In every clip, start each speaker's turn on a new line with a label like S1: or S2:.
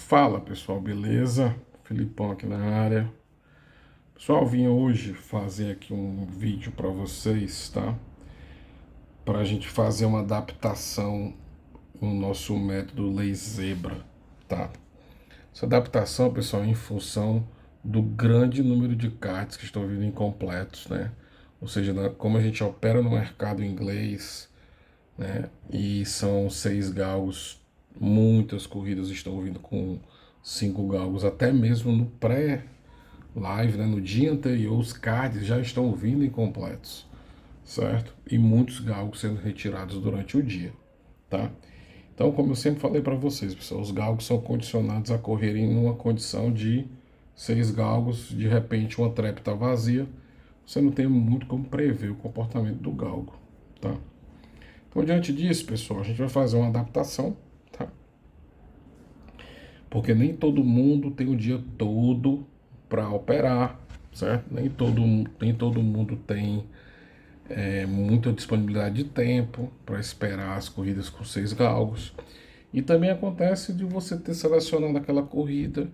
S1: Fala pessoal, beleza? Filipão aqui na área. Pessoal, vim hoje fazer aqui um vídeo para vocês, tá? Para a gente fazer uma adaptação no nosso método Lei Zebra, tá? Essa adaptação, pessoal, é em função do grande número de cards que estão vindo incompletos, né? Ou seja, como a gente opera no mercado inglês, né? E são 6 galgos, muitas corridas estão vindo com 5 galgos, até mesmo no pré-live, né? No dia anterior, os cards já estão vindo incompletos, certo? E muitos galgos sendo retirados durante o dia, tá? Então, como eu sempre falei para vocês, pessoal, os galgos são condicionados a correrem numa condição de 6 galgos, de repente uma trap está vazia, você não tem muito como prever o comportamento do galgo, tá? Então, diante disso, pessoal, a gente vai fazer uma adaptação, tá? Porque nem todo mundo tem o dia todo para operar, certo? Nem todo mundo tem muita disponibilidade de tempo para esperar as corridas com 6 galgos. E também acontece de você ter selecionado aquela corrida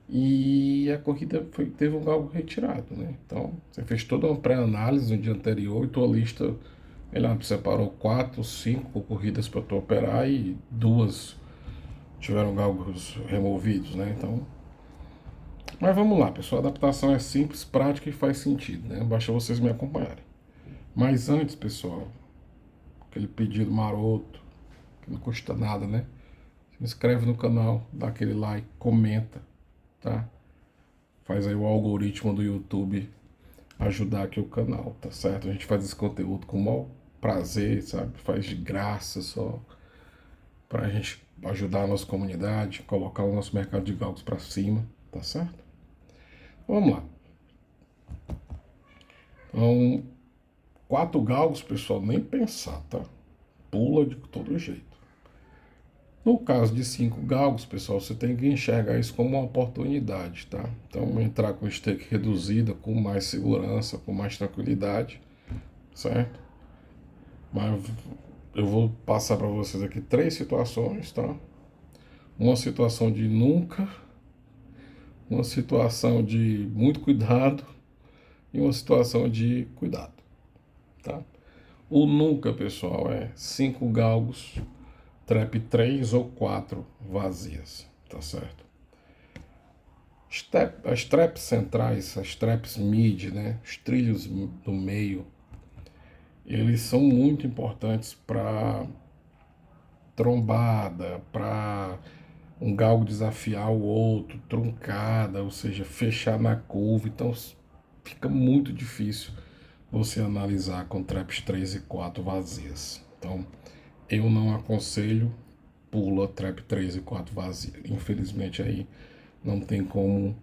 S1: e a corrida teve um galgo retirado, né? Então, você fez toda uma pré-análise no dia anterior e tua lista, ela separou 4, 5 corridas para tu operar e 2 tiveram galgos removidos, né? Então, mas vamos lá, pessoal. A adaptação é simples, prática e faz sentido, né? Basta vocês me acompanharem. Mas antes, pessoal, aquele pedido maroto, que não custa nada, né? Se inscreve no canal, dá aquele like, comenta, tá? Faz aí o algoritmo do YouTube ajudar aqui o canal, tá certo? A gente faz esse conteúdo com o maior prazer, sabe? Faz de graça só pra gente ajudar a nossa comunidade, colocar o nosso mercado de galgos para cima, tá certo? Vamos lá. Então, 4 galgos, pessoal, nem pensar, tá? Pula de todo jeito. No caso de 5 galgos, pessoal, você tem que enxergar isso como uma oportunidade, tá? Então, entrar com stake reduzida, com mais segurança, com mais tranquilidade, certo? Mas eu vou passar para vocês aqui 3 situações, tá? Uma situação de nunca, uma situação de muito cuidado e uma situação de cuidado, tá? O nunca, pessoal, é 5 galgos, trap 3 ou 4 vazias, tá certo? As traps centrais, as traps mid, né, os trilhos do meio, eles são muito importantes para trombada, para um galgo desafiar o outro, truncada, ou seja, fechar na curva. Então fica muito difícil você analisar com traps 3 e 4 vazias. Então eu não aconselho, pula trap 3 e 4 vazia. Infelizmente aí não tem como,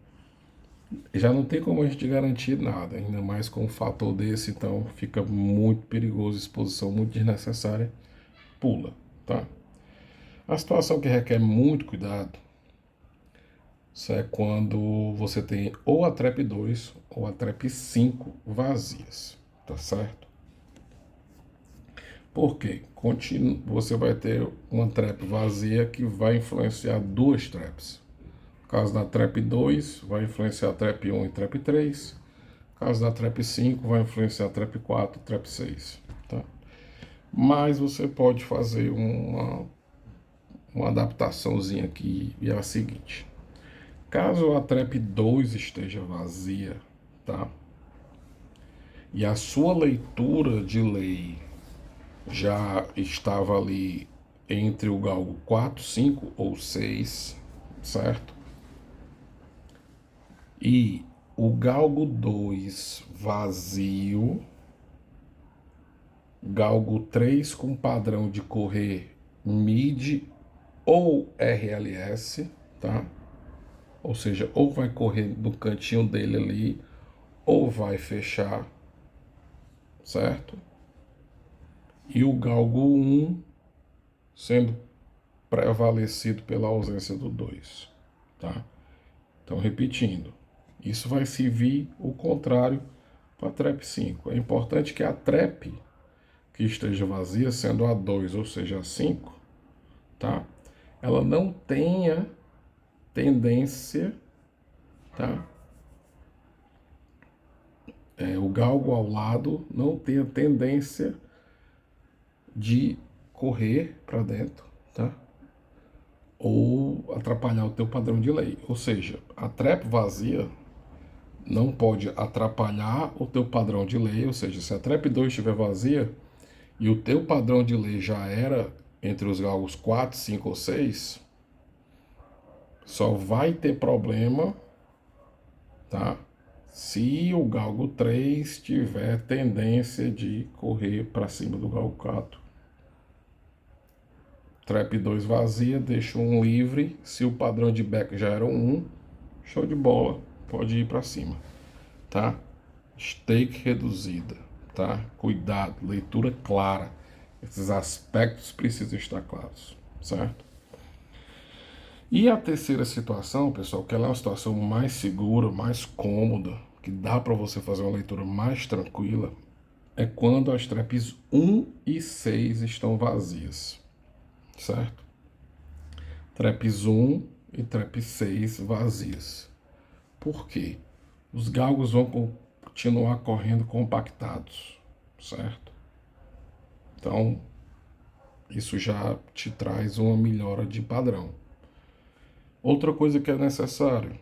S1: já não tem como a gente garantir nada, ainda mais com um fator desse, então fica muito perigoso, exposição muito desnecessária, pula, tá? A situação que requer muito cuidado, isso é quando você tem ou a trap 2 ou a trap 5 vazias, tá certo? Por quê? Você vai ter uma trap vazia que vai influenciar 2 traps. No caso da trap 2, vai influenciar a trap 1 e trap 3. No caso da trap 5, vai influenciar a trap 4 e trap 6. Tá? Mas você pode fazer uma adaptaçãozinha aqui, e é a seguinte. Caso a trap 2 esteja vazia, tá? E a sua leitura de lei já estava ali entre o galgo 4, 5 ou 6, certo? E o galgo 2 vazio, galgo 3 com padrão de correr mid ou RLS, tá? Ou seja, ou vai correr no cantinho dele ali, ou vai fechar, certo? E o galgo 1 sendo prevalecido pela ausência do 2, tá? Então, repetindo, isso vai servir o contrário para a trap 5. É importante que a trap que esteja vazia, sendo a 2, ou seja, a 5, tá? Ela não tenha tendência, tá? O galgo ao lado não tem a tendência de correr para dentro, tá? Ou atrapalhar o teu padrão de lei. Ou seja, a trap vazia não pode atrapalhar o teu padrão de lei, ou seja, se a trap 2 estiver vazia e o teu padrão de lei já era entre os galgos 4, 5 ou 6, só vai ter problema, tá? Se o galgo 3 tiver tendência de correr para cima do galgo 4. Trap 2 vazia, deixa um livre. Se o padrão de back já era um 1, show de bola, pode ir para cima, tá? Stake reduzida, tá? Cuidado, leitura clara. Esses aspectos precisam estar claros, certo? E a terceira situação, pessoal, que ela é uma situação mais segura, mais cômoda, que dá para você fazer uma leitura mais tranquila, é quando as traps 1 e 6 estão vazias, certo? Traps 1 e trap 6 vazias. Por quê? Os galgos vão continuar correndo compactados, certo? Então, isso já te traz uma melhora de padrão. Outra coisa que é necessário,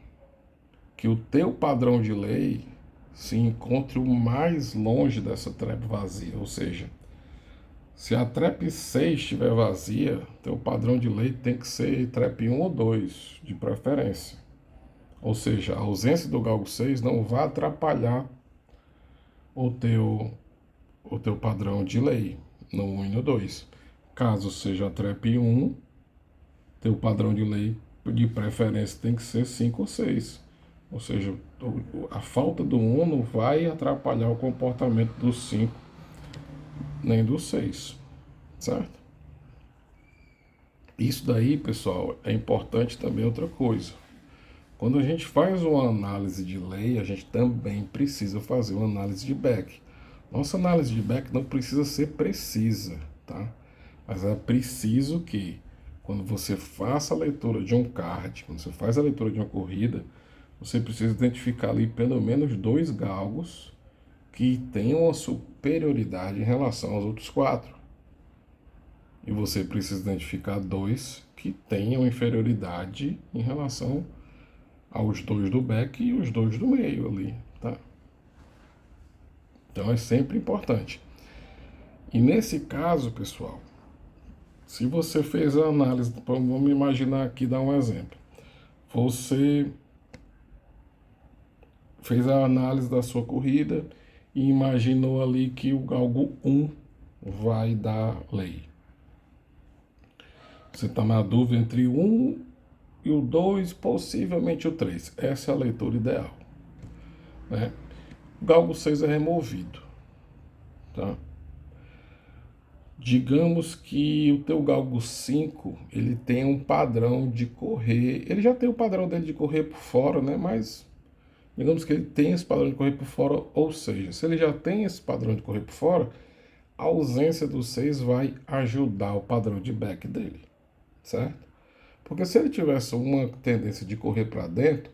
S1: que o teu padrão de lei se encontre o mais longe dessa trap vazia, ou seja, se a trap 6 estiver vazia, teu padrão de lei tem que ser trap 1 ou 2, de preferência. Ou seja, a ausência do galgo 6 não vai atrapalhar o teu padrão de lei no 1 e no 2. Caso seja a trap 1, teu padrão de lei de preferência tem que ser 5 ou 6. Ou seja, a falta do 1 não vai atrapalhar o comportamento do 5 nem do 6, certo? Isso daí, pessoal, é importante também outra coisa. Quando a gente faz uma análise de lei, a gente também precisa fazer uma análise de back. Nossa análise de back não precisa ser precisa, tá? Mas é preciso que, quando você faça a leitura de um card, quando você faz a leitura de uma corrida, você precisa identificar ali pelo menos 2 galgos que tenham uma superioridade em relação aos outros 4. E você precisa identificar 2 que tenham inferioridade em relação aos 2 do back e os 2 do meio ali, tá? Então é sempre importante. E nesse caso, pessoal, se você fez a análise, vamos imaginar aqui, dar um exemplo. Você fez a análise da sua corrida e imaginou ali que o galgo 1 vai dar lei. Você está na dúvida entre o 1 e o 2, possivelmente o 3. Essa é a leitura ideal, né? O galgo 6 é removido, tá? Digamos que o teu galgo 5, ele tem um padrão de correr, ele já tem o padrão dele de correr por fora, né? Mas digamos que ele tem esse padrão de correr por fora, ou seja, se ele já tem esse padrão de correr por fora, a ausência do 6 vai ajudar o padrão de back dele, certo? Porque se ele tivesse uma tendência de correr para dentro,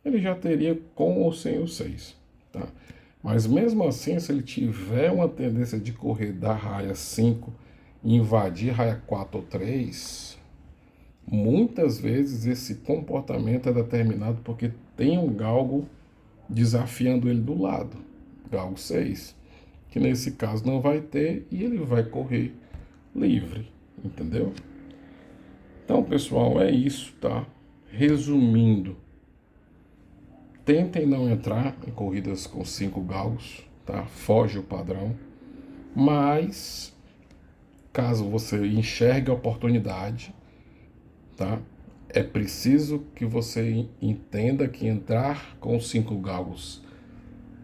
S1: ele já teria com ou sem o 6, tá? Mas mesmo assim, se ele tiver uma tendência de correr da raia 5 e invadir raia 4 ou 3, muitas vezes esse comportamento é determinado porque tem um galgo desafiando ele do lado, galgo 6, que nesse caso não vai ter e ele vai correr livre, entendeu? Então, pessoal, é isso, tá? Resumindo, tentem não entrar em corridas com 5 galgos, tá? Foge o padrão. Mas, caso você enxergue a oportunidade, tá? É preciso que você entenda que entrar com 5 galgos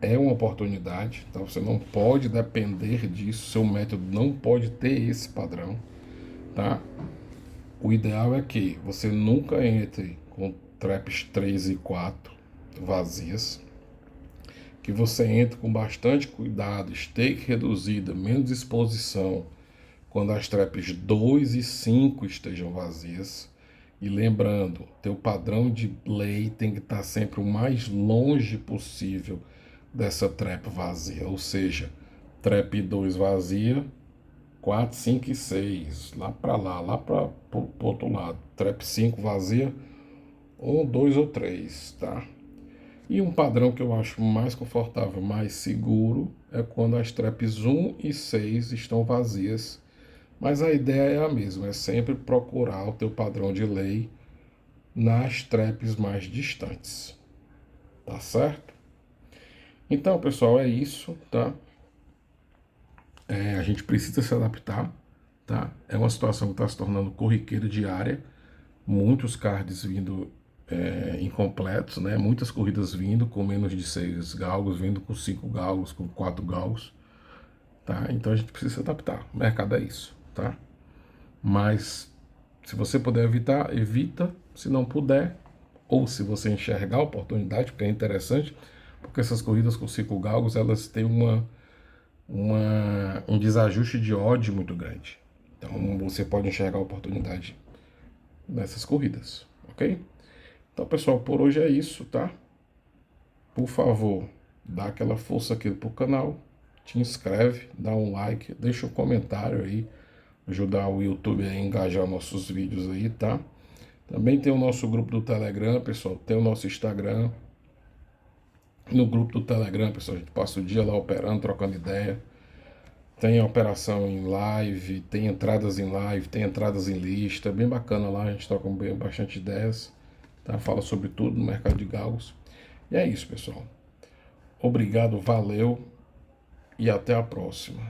S1: é uma oportunidade, tá? Você não pode depender disso, seu método não pode ter esse padrão, tá? O ideal é que você nunca entre com traps 3 e 4 vazias, que você entre com bastante cuidado, stake reduzida, menos exposição, quando as traps 2 e 5 estejam vazias, E lembrando, teu padrão de lay tem que estar sempre o mais longe possível dessa trap vazia, ou seja, trap 2 vazia, 4, 5 e 6, lá para o outro lado. Trap 5 vazia, 1, 2 ou 3, tá? E um padrão que eu acho mais confortável, mais seguro, é quando as traps 1 e 6 estão vazias. Mas a ideia é a mesma, é sempre procurar o teu padrão de lei nas traps mais distantes, tá certo? Então, pessoal, é isso, tá? A gente precisa se adaptar, tá? É uma situação que está se tornando corriqueira diária, muitos cards vindo incompletos, né? Muitas corridas vindo com menos de 6 galgos, vindo com 5 galgos, com 4 galgos, tá? Então a gente precisa se adaptar. O mercado é isso, tá? Mas se você puder evitar, evita. Se não puder, ou se você enxergar a oportunidade, porque é interessante, porque essas corridas com 5 galgos, elas têm um desajuste de odd muito grande. Então você pode enxergar a oportunidade nessas corridas, ok? Então, pessoal, por hoje é isso, tá? Por favor, dá aquela força aqui pro canal, te inscreve, dá um like, deixa um comentário aí, ajudar o YouTube a engajar nossos vídeos aí, tá? Também tem o nosso grupo do Telegram, pessoal, tem o nosso Instagram. No grupo do Telegram, pessoal, a gente passa o dia lá operando, trocando ideia. Tem operação em live, tem entradas em live, tem entradas em lista, bem bacana lá, a gente troca bastante ideias, tá? Fala sobre tudo no mercado de galgos. E é isso, pessoal. Obrigado, valeu e até a próxima.